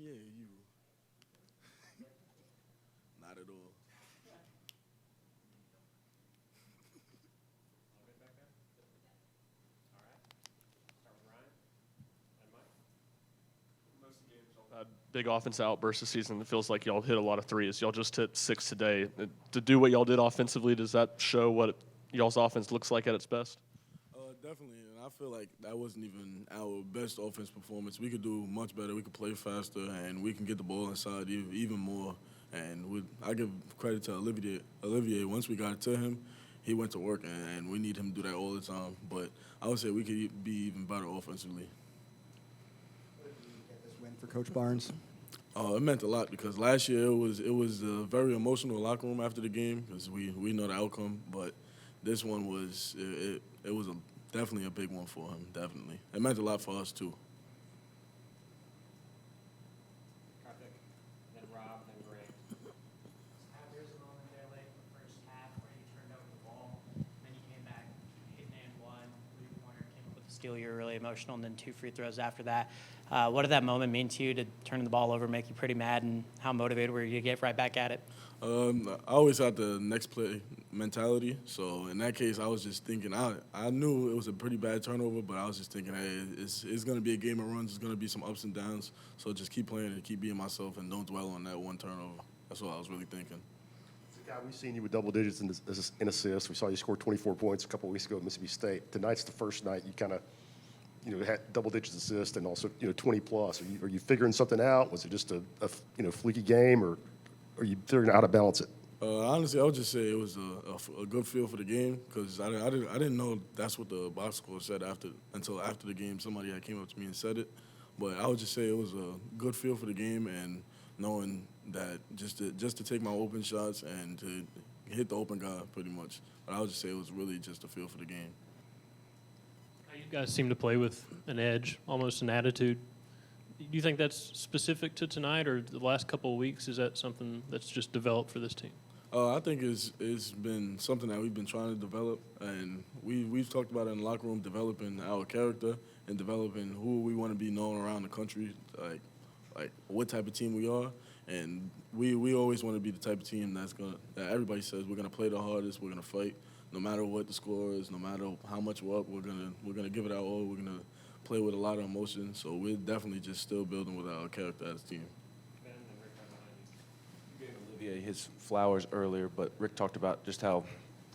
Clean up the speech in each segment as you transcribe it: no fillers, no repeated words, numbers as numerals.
Yeah, you. Not at all. Big offense outburst this season. It feels like y'all hit a lot of threes. Y'all just hit 6 today. To do what y'all did offensively, does that show what y'all's offense looks like at its best? Definitely, and I feel like that wasn't even our best offense performance. We could do much better. We could play faster, and we can get the ball inside even more. And I give credit to Olivier. Once we got it to him, he went to work, and we need him to do that all the time. But I would say we could be even better offensively. What did you get this win for Coach Barnes? It meant a lot because last year it was a very emotional locker room after the game because we know the outcome. But this one was it was definitely a big one for him. Definitely, it meant a lot for us too. Karthik, then Rob, then Greg. There's a moment there late in the first half where you turned over the ball, and then you came back, hit an and one, three-pointer, came up with the steal. You were really emotional, and then 2 free throws after that. What did that moment mean to you to turn the ball over, make you pretty mad, and how motivated were you to get right back at it? I always had the next play mentality. So in that case, I was just thinking, I knew it was a pretty bad turnover, but I was just thinking, hey, it's going to be a game of runs. There's going to be some ups and downs. So just keep playing and keep being myself and don't dwell on that one turnover. That's what I was really thinking. Zakai, we've seen you with double digits in assists. We saw you score 24 points a couple of weeks ago at Mississippi State. Tonight's the first night you kind of, had double digits assists and also, 20 plus. Are you figuring something out? Was it just a fluky game, or are you figuring out how to balance it? Honestly, I would just say it was a good feel for the game because I didn't know that's what the box score said until after the game. Somebody had came up to me and said it. But I would just say it was a good feel for the game and knowing that just to take my open shots and to hit the open guy pretty much. But I would just say it was really just a feel for the game. You guys seem to play with an edge, almost an attitude. Do you think that's specific to tonight or the last couple of weeks? Is that something that's just developed for this team? I think it's been something that we've been trying to develop, and we've talked about it in the locker room, developing our character and developing who we want to be known around the country, like what type of team we are. And we always want to be the type of team that everybody says we're gonna play the hardest, we're gonna fight, no matter what the score is, no matter how much we're up, we're gonna give it our all. We're gonna play with a lot of emotion. So we're definitely just still building with our character as a team. You gave Olivier his flowers earlier, but Rick talked about just how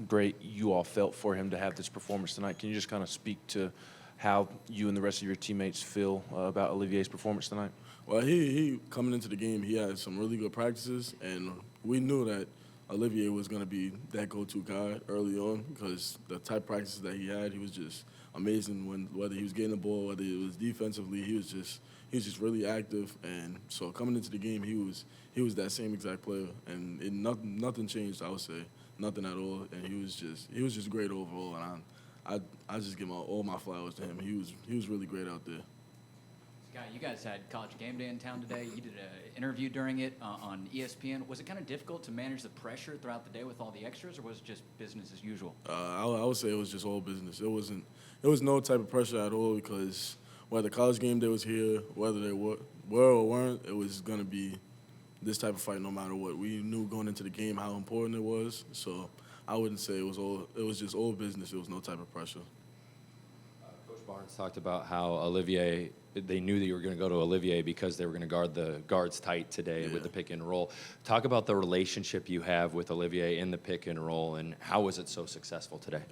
great you all felt for him to have this performance tonight. Can you just kind of speak to how you and the rest of your teammates feel about Olivier's performance tonight? Well, he coming into the game, he had some really good practices, and we knew that Olivier was going to be that go-to guy early on because the type of practices that he had, he was just amazing. Whether he was getting the ball, whether it was defensively, he was just really active. And so coming into the game, he was that same exact player, and nothing changed. I would say nothing at all, and he was just great overall. And I just give all my flowers to him. He was really great out there. You guys had College Game Day in town today. You did an interview during it on ESPN. Was it kind of difficult to manage the pressure throughout the day with all the extras, or was it just business as usual? I would say it was just all business. It was no type of pressure at all because whether College Game Day was here, whether they were or weren't, it was going to be this type of fight no matter what. We knew going into the game how important it was, so I wouldn't say it was just all business. It was no type of pressure. Coach Barnes talked about how Olivier, they knew that you were going to go to Olivier because they were going to guard the guards tight today with the pick and roll. Talk about the relationship you have with Olivier in the pick and roll, and how was it so successful today?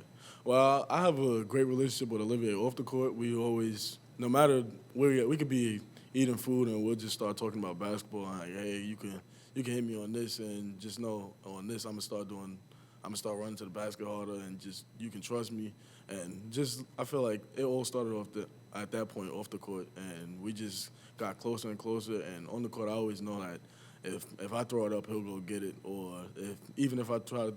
Well, I have a great relationship with Olivier off the court. We always, no matter where we could be eating food and we'll just start talking about basketball. And like, hey, you can hit me on this, and just know on this I'm gonna start running to the basket harder, and just you can trust me. And just I feel like it all started off at that point off the court, and we just got closer and closer. And on the court, I always know that if I throw it up, he'll go get it, or even if I try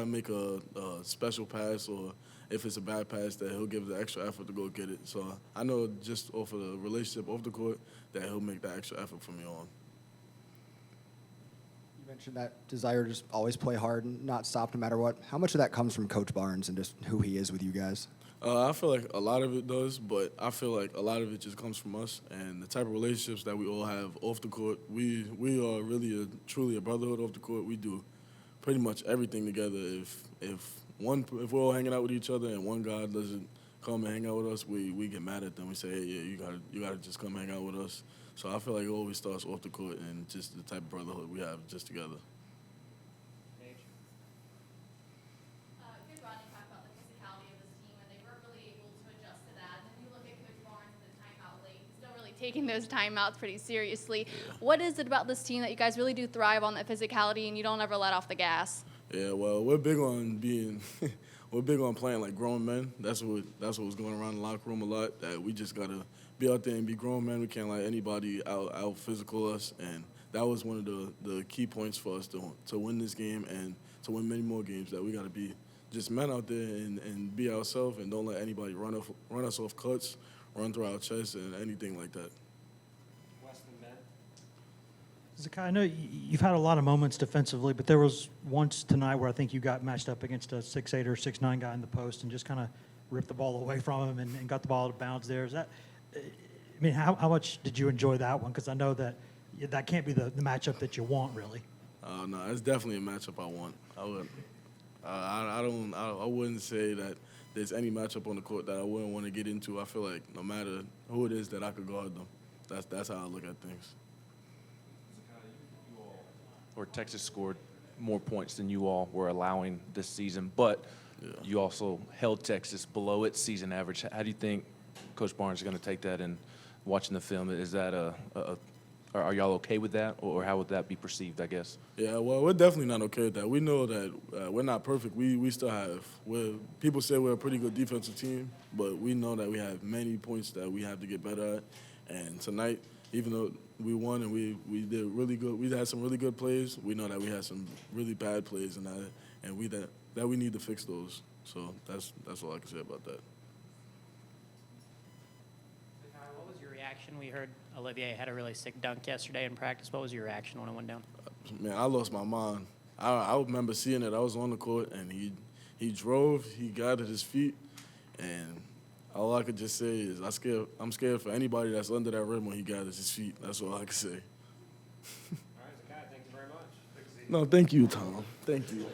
to make a special pass, or if it's a bad pass, that he'll give the extra effort to go get it. So I know just off of the relationship off the court that he'll make that extra effort from me on. You mentioned that desire to just always play hard and not stop no matter what. How much of that comes from Coach Barnes and just who he is with you guys? I feel like a lot of it does, but I feel like a lot of it just comes from us and the type of relationships that we all have off the court. We are really truly a brotherhood off the court. We do pretty much everything together. If we're all hanging out with each other and one guy doesn't come and hang out with us, we get mad at them. We say, hey, yeah, you gotta just come hang out with us. So I feel like it always starts off the court and just the type of brotherhood we have just together. Coach Rodney talked about the physicality of this team, and they weren't really able to adjust to that. And then you look at Coach Barnes and the timeout late. He's still really taking those timeouts pretty seriously. What is it about this team that you guys really do thrive on that physicality and you don't ever let off the gas? Yeah, well, we're big on being, we're big on playing like grown men. That's what was going around the locker room a lot. That we just gotta be out there and be grown men. We can't let anybody out physical us, and that was one of the key points for us to win this game and to win many more games. That we gotta be just men out there and be ourselves and don't let anybody run us off cuts, run through our chests, and anything like that. Weston, Ben. Zakai, I know you've had a lot of moments defensively, but there was once tonight where I think you got matched up against a 6'8" or 6'9" guy in the post and just kind of ripped the ball away from him and got the ball out of bounds there. Is that, I mean, how much did you enjoy that one? Because I know that can't be the matchup that you want, really. No, it's definitely a matchup I want. I wouldn't say that there's any matchup on the court that I wouldn't want to get into. I feel like no matter who it is that I could guard them, that's how I look at things. Or Texas scored more points than you all were allowing this season, but you also held Texas below its season average. How do you think Coach Barnes is going to take that and watching the film? Is that are y'all okay with that, or how would that be perceived, I guess? Yeah, well, we're definitely not okay with that. We know that we're not perfect. We still have people say we're a pretty good defensive team, but we know that we have many points that we have to get better at. And tonight, even though we won and we did really good, we had some really good plays. We know that we had some really bad plays, and we need to fix those. So that's all I can say about that. What was your reaction? We heard Olivier had a really sick dunk yesterday in practice. What was your reaction when it went down? Man, I lost my mind. I remember seeing it. I was on the court, and he drove. He got at his feet, and all I could just say is I'm scared for anybody that's under that rim when he got at his feet. That's all I can say. All right, Zakai, thank you very much. No, thank you, Tom. Thank you.